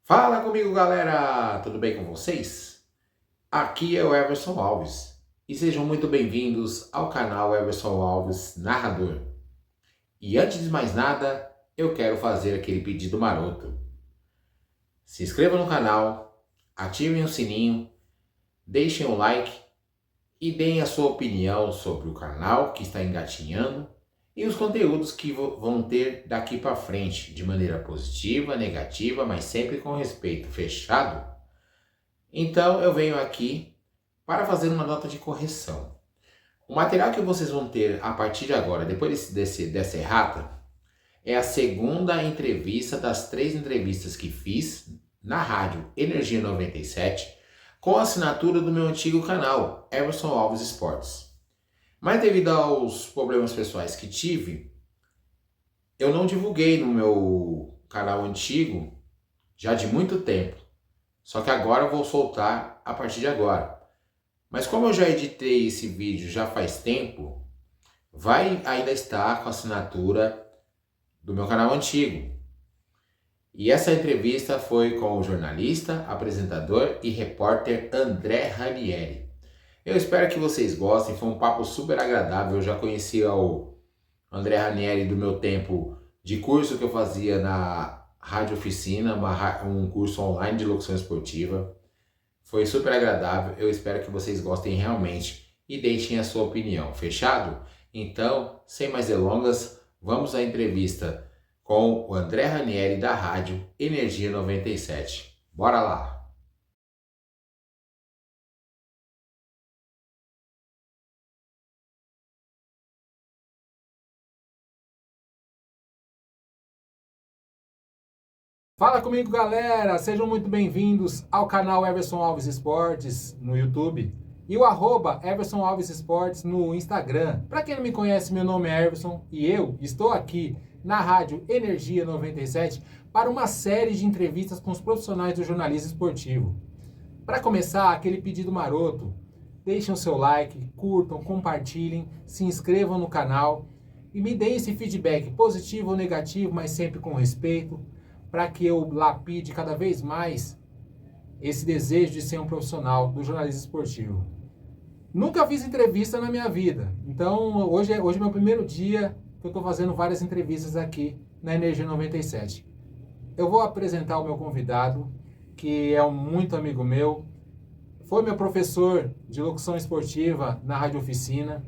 Fala comigo, galera! Tudo bem com vocês? Aqui é o Everson Alves e sejam muito bem-vindos ao canal Everson Alves Narrador. E antes de mais nada, eu quero fazer aquele pedido maroto. Se inscrevam no canal, ativem o sininho, deixem um like e deem a sua opinião sobre o canal que está engatinhando e os conteúdos que vão ter daqui para frente, de maneira positiva, negativa, mas sempre com respeito. Fechado? Então eu venho aqui para fazer uma nota de correção. O material que vocês vão ter a partir de agora, depois dessa errata, é a segunda entrevista das 3 entrevistas que fiz na rádio Energia 97, com a assinatura do meu antigo canal, Everson Alves Esportes. Mas devido aos problemas pessoais que tive, eu não divulguei no meu canal antigo já de muito tempo. Só que agora eu vou soltar a partir de agora. Mas como eu já editei esse vídeo já faz tempo, vai ainda estar com a assinatura do meu canal antigo. E essa entrevista foi com o jornalista, apresentador e repórter André Ranieri. Eu espero que vocês gostem, foi um papo super agradável. Eu já conhecia o André Ranieri do meu tempo de curso que eu fazia na Rádio Oficina, um curso online de locução esportiva. Foi super agradável, eu espero que vocês gostem realmente e deixem a sua opinião. Fechado? Então, sem mais delongas, vamos à entrevista com o André Ranieri da rádio Energia 97. Bora lá! Fala comigo, galera! Sejam muito bem-vindos ao canal Everson Alves Esportes no YouTube e o @Everson Alves Esportes no Instagram. Para quem não me conhece, meu nome é Everson e eu estou aqui na rádio Energia 97 para uma série de entrevistas com os profissionais do jornalismo esportivo. Para começar, aquele pedido maroto, deixem o seu like, curtam, compartilhem, se inscrevam no canal e me deem esse feedback positivo ou negativo, mas sempre com respeito, para que eu lapide cada vez mais esse desejo de ser um profissional do jornalismo esportivo. Nunca fiz entrevista na minha vida, então hoje é meu primeiro dia que eu estou fazendo várias entrevistas aqui na Energia 97. Eu vou apresentar o meu convidado, que é muito amigo meu, foi meu professor de locução esportiva na Rádio Oficina,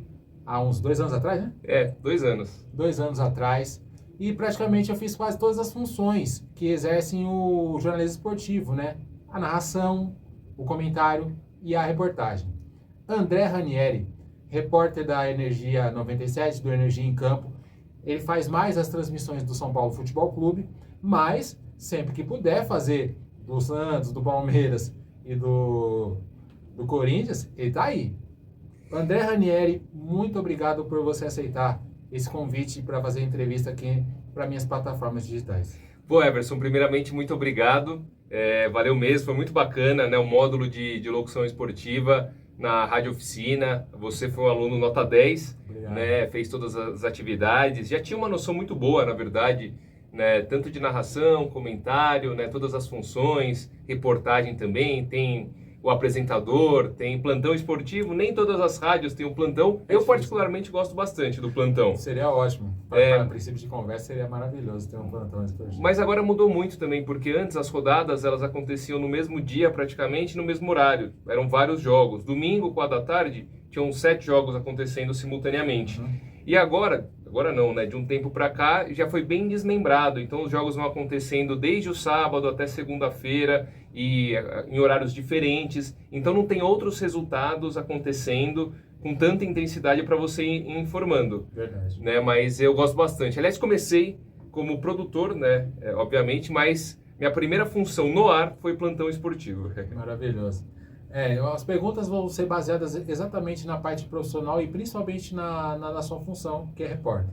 há uns 2 anos atrás, né? 2 anos. 2 anos atrás. E praticamente eu fiz quase todas as funções que exercem o jornalismo esportivo, né? A narração, o comentário e a reportagem. André Ranieri, repórter da Energia 97, do Energia em Campo, ele faz mais as transmissões do São Paulo Futebol Clube, mas sempre que puder fazer do Santos, do Palmeiras e do Corinthians, ele tá aí. André Ranieri, muito obrigado por você aceitar esse convite para fazer entrevista aqui para minhas plataformas digitais. Pô, Everson, primeiramente, muito obrigado. Valeu mesmo, foi muito bacana, né? O módulo de locução esportiva na Rádio Oficina. Você foi um aluno nota 10, né? Fez todas as atividades. Já tinha uma noção muito boa, na verdade, né? Tanto de narração, comentário, né? Todas as funções, reportagem também, tem o apresentador, tem plantão esportivo, nem todas as rádios têm um plantão. Eu particularmente gosto bastante do plantão. Seria ótimo. Para princípio de conversa seria maravilhoso ter um plantão esportivo. Mas agora mudou muito também, porque antes as rodadas elas aconteciam no mesmo dia, praticamente no mesmo horário. Eram vários jogos. Domingo, 4 da tarde, tinham 7 jogos acontecendo simultaneamente. E agora não, né? De um tempo para cá já foi bem desmembrado. Então os jogos vão acontecendo desde o sábado até segunda-feira e em horários diferentes. Então não tem outros resultados acontecendo com tanta intensidade para você ir informando. Verdade. Né? Mas eu gosto bastante. Aliás, comecei como produtor, né? Obviamente, mas minha primeira função no ar foi plantão esportivo. Maravilhoso. As perguntas vão ser baseadas exatamente na parte profissional e principalmente na sua função, que é repórter.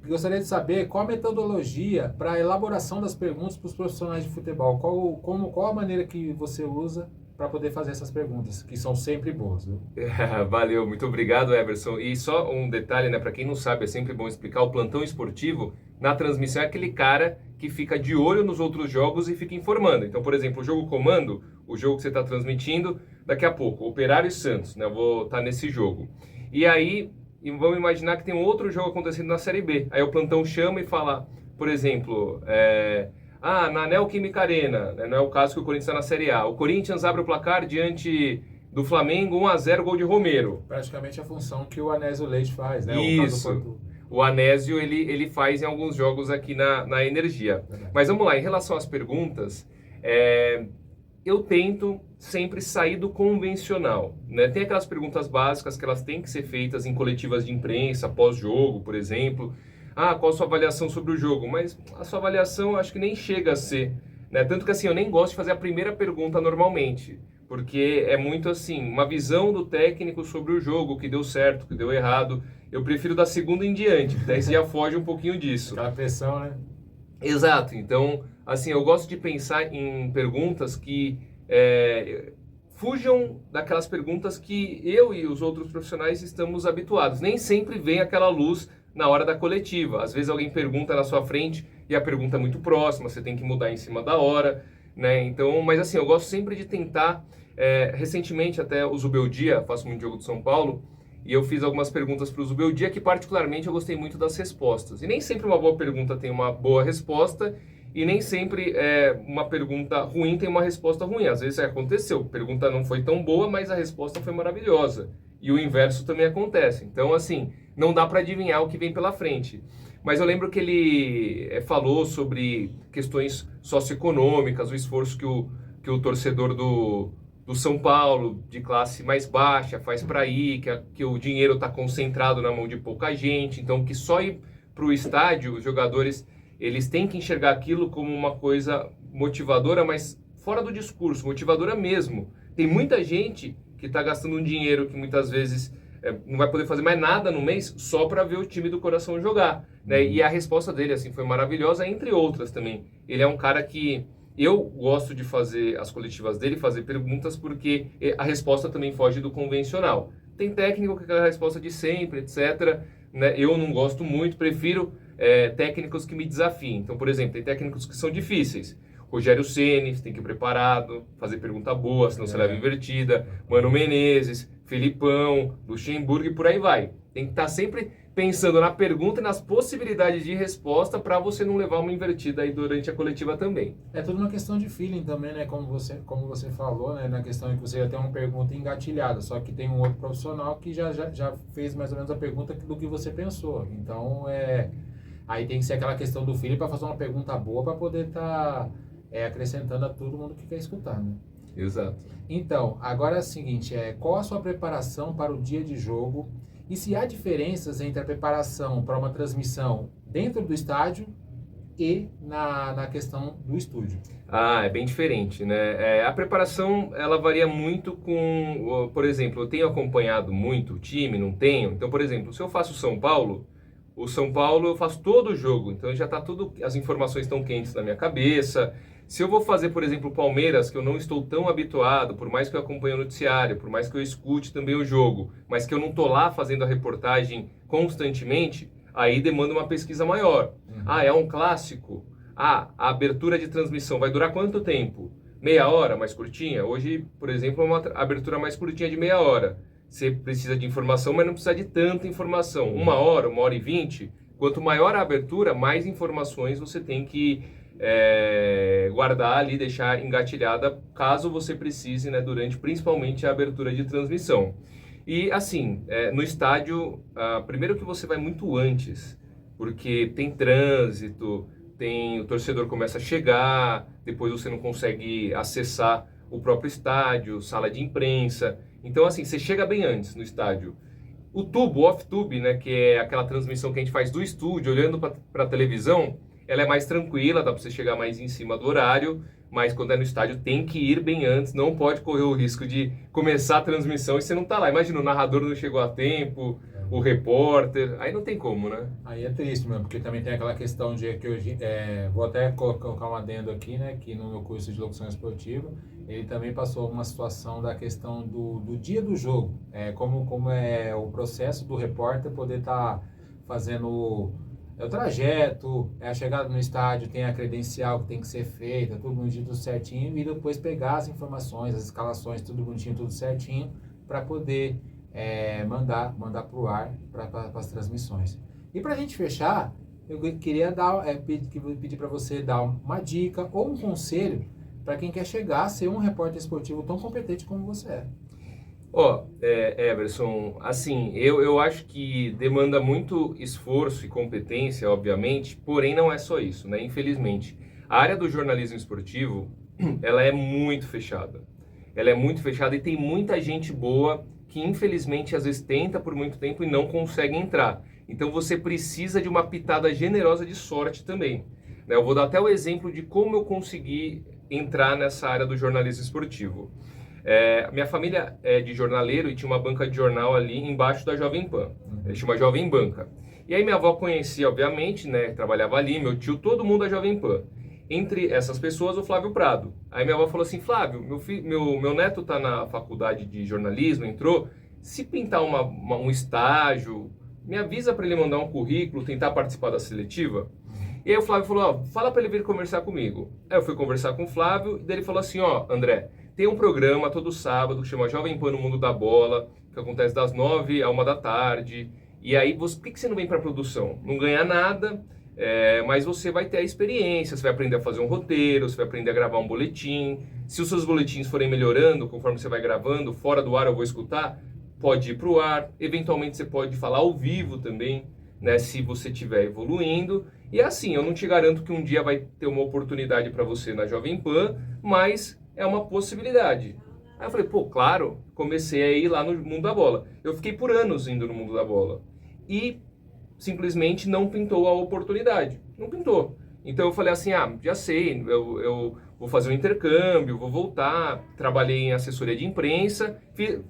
Gostaria de saber qual a metodologia para a elaboração das perguntas para os profissionais de futebol. Qual a maneira que você usa para poder fazer essas perguntas, que são sempre boas, viu? Valeu, muito obrigado, Everson. E só um detalhe, né? Para quem não sabe, é sempre bom explicar: o plantão esportivo na transmissão é aquele cara que fica de olho nos outros jogos e fica informando. Então, por exemplo, o jogo comando, o jogo que você está transmitindo, daqui a pouco, Operário e Santos, né? Eu vou estar nesse jogo. E aí, vamos imaginar que tem um outro jogo acontecendo na Série B. Aí o plantão chama e fala, por exemplo, na Neoquímica Arena, né? Não é o caso que o Corinthians está na Série A. O Corinthians abre o placar diante do Flamengo, 1-0, gol de Romero. Praticamente a função que o Anésio Leite faz, né? Isso. O Anésio, ele faz em alguns jogos aqui na Energia. Mas vamos lá, em relação às perguntas, eu tento sempre sair do convencional, né? Tem aquelas perguntas básicas que elas têm que ser feitas em coletivas de imprensa, pós-jogo, por exemplo. Qual a sua avaliação sobre o jogo? Mas a sua avaliação acho que nem chega a ser, né? Tanto que assim, eu nem gosto de fazer a primeira pergunta normalmente, porque é muito assim, uma visão do técnico sobre o jogo, o que deu certo, o que deu errado. Eu prefiro da segunda em diante, daí você já foge um pouquinho disso. Aquela pressão, né? Exato. Então, assim, eu gosto de pensar em perguntas que fujam daquelas perguntas que eu e os outros profissionais estamos habituados. Nem sempre vem aquela luz na hora da coletiva. Às vezes alguém pergunta na sua frente e a pergunta é muito próxima, você tem que mudar em cima da hora, né? Então, mas assim, eu gosto sempre de tentar. Recentemente, até o Zubeldia, faço muito jogo de São Paulo, e eu fiz algumas perguntas para o Zubeldia que particularmente eu gostei muito das respostas. E nem sempre uma boa pergunta tem uma boa resposta, e nem sempre uma pergunta ruim tem uma resposta ruim. Às vezes aconteceu, a pergunta não foi tão boa, mas a resposta foi maravilhosa. E o inverso também acontece. Então, assim, não dá para adivinhar o que vem pela frente. Mas eu lembro que ele falou sobre questões socioeconômicas, o esforço que o torcedor do São Paulo, de classe mais baixa, faz para ir, que o dinheiro está concentrado na mão de pouca gente, então que só ir para o estádio, os jogadores, eles têm que enxergar aquilo como uma coisa motivadora, mas fora do discurso, motivadora mesmo. Tem muita gente que está gastando um dinheiro que muitas vezes não vai poder fazer mais nada no mês só para ver o time do coração jogar, né? E a resposta dele assim foi maravilhosa, entre outras também. Ele é um cara que eu gosto de fazer as coletivas dele, fazer perguntas, porque a resposta também foge do convencional. Tem técnico que quer a resposta de sempre, etc. Né? Eu não gosto muito, prefiro técnicos que me desafiem. Então, por exemplo, tem técnicos que são difíceis. Rogério Ceni, tem que ir preparado, fazer pergunta boa, senão você leva invertida. Mano Menezes, Felipão, Luxemburgo e por aí vai. Tem que estar sempre pensando na pergunta e nas possibilidades de resposta para você não levar uma invertida aí durante a coletiva também. É tudo uma questão de feeling também, né? Como você falou, né? Na questão de que você já tem uma pergunta engatilhada, só que tem um outro profissional que já fez mais ou menos a pergunta do que você pensou. Então, aí tem que ser aquela questão do feeling para fazer uma pergunta boa para poder estar acrescentando a todo mundo que quer escutar, né? Exato. Então, agora é o seguinte, qual a sua preparação para o dia de jogo e se há diferenças entre a preparação para uma transmissão dentro do estádio e na questão do estúdio? É bem diferente, né? A preparação, ela varia muito com... Por exemplo, eu tenho acompanhado muito o time, não tenho? Então, por exemplo, se eu faço o São Paulo eu faço todo o jogo, então já está tudo... As informações estão quentes na minha cabeça. Se eu vou fazer, por exemplo, o Palmeiras, que eu não estou tão habituado, por mais que eu acompanhe o noticiário, por mais que eu escute também o jogo, mas que eu não estou lá fazendo a reportagem constantemente, aí demanda uma pesquisa maior. É um clássico? A abertura de transmissão vai durar quanto tempo? Meia hora, mais curtinha? Hoje, por exemplo, é uma abertura mais curtinha de meia hora. Você precisa de informação, mas não precisa de tanta informação. 1 hora e 20. Quanto maior a abertura, mais informações você tem que guardar ali, deixar engatilhada, caso você precise, né, durante principalmente a abertura de transmissão. E assim, no estádio, primeiro que você vai muito antes, porque tem trânsito, o torcedor começa a chegar, depois você não consegue acessar o próprio estádio, sala de imprensa. Então assim, você chega bem antes no estádio. O tubo, o off-tube, né, que é aquela transmissão que a gente faz do estúdio, olhando para a televisão, ela é mais tranquila, dá para você chegar mais em cima do horário, mas quando é no estádio tem que ir bem antes, não pode correr o risco de começar a transmissão e você não tá lá. Imagina, o narrador não chegou a tempo, o repórter, aí não tem como, né? Aí é triste mesmo, porque também tem aquela questão de que hoje, vou até colocar um adendo aqui, né, que no meu curso de locução esportiva, ele também passou uma situação da questão do dia do jogo, como é o processo do repórter poder estar fazendo É o trajeto, é a chegada no estádio, tem a credencial que tem que ser feita, tudo bonitinho, tudo certinho, e depois pegar as informações, as escalações, tudo bonitinho, tudo certinho, para poder mandar para o ar, para as transmissões. E para a gente fechar, eu queria pedir para você dar uma dica ou um conselho para quem quer chegar a ser um repórter esportivo tão competente como você é. Everson, assim, eu acho que demanda muito esforço e competência, obviamente, porém não é só isso, né? Infelizmente, a área do jornalismo esportivo, ela é muito fechada. Ela é muito fechada e tem muita gente boa que, infelizmente, às vezes tenta por muito tempo e não consegue entrar. Então, você precisa de uma pitada generosa de sorte também, né? Eu vou dar até o exemplo de como eu consegui entrar nessa área do jornalismo esportivo. Minha família é de jornaleiro e tinha uma banca de jornal ali embaixo da Jovem Pan. Eles tinham uma Jovem Banca. E aí minha avó conhecia, obviamente, né? Trabalhava ali, meu tio, todo mundo da Jovem Pan. Entre essas pessoas, o Flávio Prado. Aí minha avó falou assim, Flávio, meu neto está na faculdade de jornalismo, entrou. Se pintar um estágio, me avisa para ele mandar um currículo, tentar participar da seletiva. E aí o Flávio falou, fala para ele vir conversar comigo. Aí eu fui conversar com o Flávio, e daí ele falou assim, André, tem um programa todo sábado que chama Jovem Pan no Mundo da Bola, que acontece das 9 à 1 da tarde. E aí, por que você não vem para a produção? Não ganha nada, mas você vai ter a experiência, você vai aprender a fazer um roteiro, você vai aprender a gravar um boletim. Se os seus boletins forem melhorando conforme você vai gravando, fora do ar eu vou escutar, pode ir para o ar. Eventualmente você pode falar ao vivo também, né, se você estiver evoluindo. E assim, eu não te garanto que um dia vai ter uma oportunidade para você na Jovem Pan, mas é uma possibilidade. Aí eu falei, claro, comecei a ir lá no Mundo da Bola. Eu fiquei por anos indo no Mundo da Bola. E simplesmente não pintou a oportunidade. Não pintou. Então eu falei assim, já sei, eu vou fazer um intercâmbio, vou voltar. Trabalhei em assessoria de imprensa.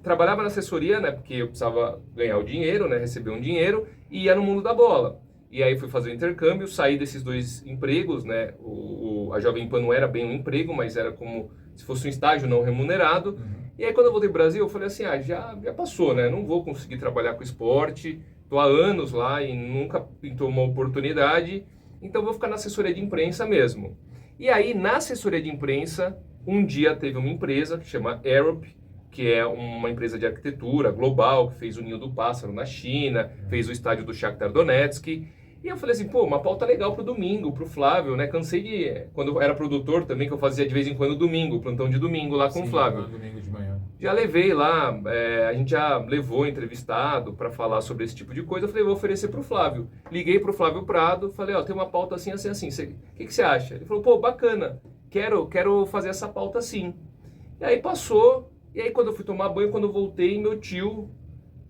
Trabalhava na assessoria, né, porque eu precisava ganhar o dinheiro, né, receber um dinheiro, e ia no Mundo da Bola. E aí fui fazer o intercâmbio, saí desses 2 empregos, né, a Jovem Pan não era bem um emprego, mas era como se fosse um estágio não remunerado. E aí quando eu voltei pro Brasil, eu falei assim, já passou, né? Não vou conseguir trabalhar com esporte, tô há anos lá e nunca pintou uma oportunidade, então vou ficar na assessoria de imprensa mesmo. E aí na assessoria de imprensa, um dia teve uma empresa que chama Arup, que é uma empresa de arquitetura global, que fez o Ninho do Pássaro na China, fez o estádio do Shakhtar Donetsk. E eu falei assim, uma pauta legal pro domingo, pro Flávio, né? Cansei de... Quando eu era produtor também, que eu fazia de vez em quando domingo, plantão de domingo lá com o Flávio. Domingo de manhã. Já levei lá, a gente já levou entrevistado para falar sobre esse tipo de coisa. Eu falei, vou oferecer pro Flávio. Liguei pro Flávio Prado, falei, tem uma pauta assim, assim, assim. O que você acha? Ele falou, bacana, quero fazer essa pauta assim. E aí passou, e aí quando eu fui tomar banho, quando eu voltei, meu tio,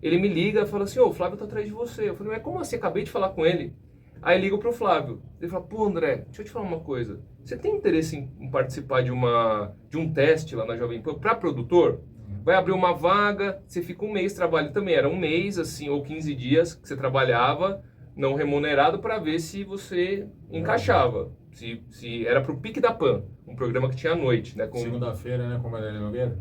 ele me liga e fala assim, o Flávio tá atrás de você. Eu falei, mas como assim? Acabei de falar com ele. Aí ligo pro Flávio. Ele fala, André, deixa eu te falar uma coisa. Você tem interesse em participar de um teste lá na Jovem Pan para produtor? Vai abrir uma vaga, você fica um mês trabalhando também. Era um mês, assim, ou 15 dias que você trabalhava, não remunerado, para ver se você encaixava. Se era pro Pique da Pan, um programa que tinha à noite, né? Segunda-feira, né, com o Vanderlei Nogueira?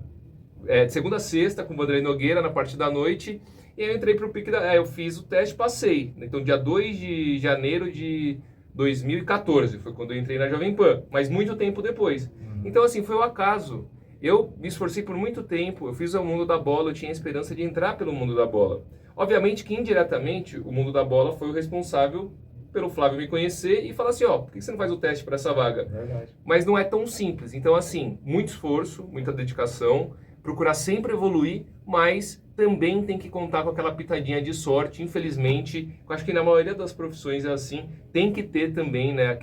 De segunda a sexta, com o Vanderlei Nogueira, na parte da noite. E aí eu entrei pro Pique da... eu fiz o teste, passei. Então, dia 2 de janeiro de 2014, foi quando eu entrei na Jovem Pan. Mas muito tempo depois. Então, assim, foi o acaso. Eu me esforcei por muito tempo, eu fiz o Mundo da Bola, eu tinha esperança de entrar pelo Mundo da Bola. Obviamente que, indiretamente, o Mundo da Bola foi o responsável pelo Flávio me conhecer e falar assim, por que você não faz o teste para essa vaga? Verdade. Mas não é tão simples. Então, assim, muito esforço, muita dedicação, procurar sempre evoluir, mas também tem que contar com aquela pitadinha de sorte. Infelizmente, eu acho que na maioria das profissões é assim, tem que ter também, né,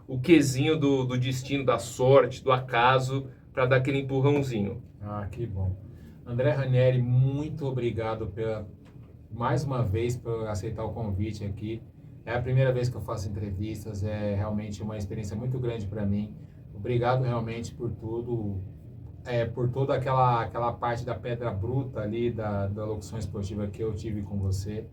o quezinho do destino, da sorte, do acaso, para dar aquele empurrãozinho. Que bom. André Ranieri, muito obrigado mais uma vez por aceitar o convite aqui. É a primeira vez que eu faço entrevistas, é realmente uma experiência muito grande para mim. Obrigado realmente por tudo, por toda aquela parte da pedra bruta ali da locução esportiva que eu tive com você.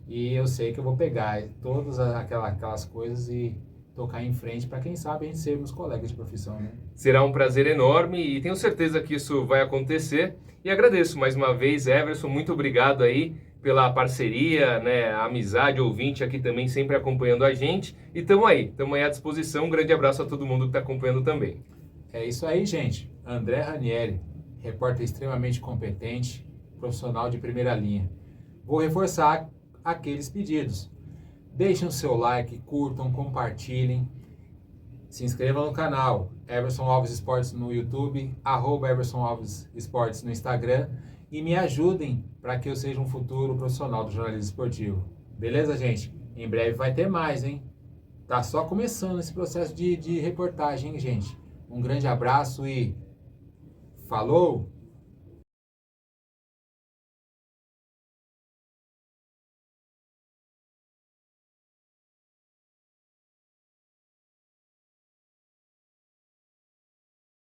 E eu sei que eu vou pegar todas aquelas coisas e tocar em frente para, quem sabe, a gente sermos colegas de profissão, né? Será um prazer enorme e tenho certeza que isso vai acontecer. E agradeço mais uma vez, Everson, muito obrigado aí pela parceria, né, a amizade, ouvinte aqui também sempre acompanhando a gente. E estamos aí à disposição. Um grande abraço a todo mundo que está acompanhando também. É isso aí, gente. André Ranieri, repórter extremamente competente, profissional de primeira linha. Vou reforçar aqueles pedidos. Deixem o seu like, curtam, compartilhem. Se inscrevam no canal Everson Alves Esportes no YouTube, @Everson Alves Esportes no Instagram e me ajudem para que eu seja um futuro profissional do jornalismo esportivo. Beleza, gente? Em breve vai ter mais, hein? Tá só começando esse processo de reportagem, hein, gente? Um grande abraço e falou!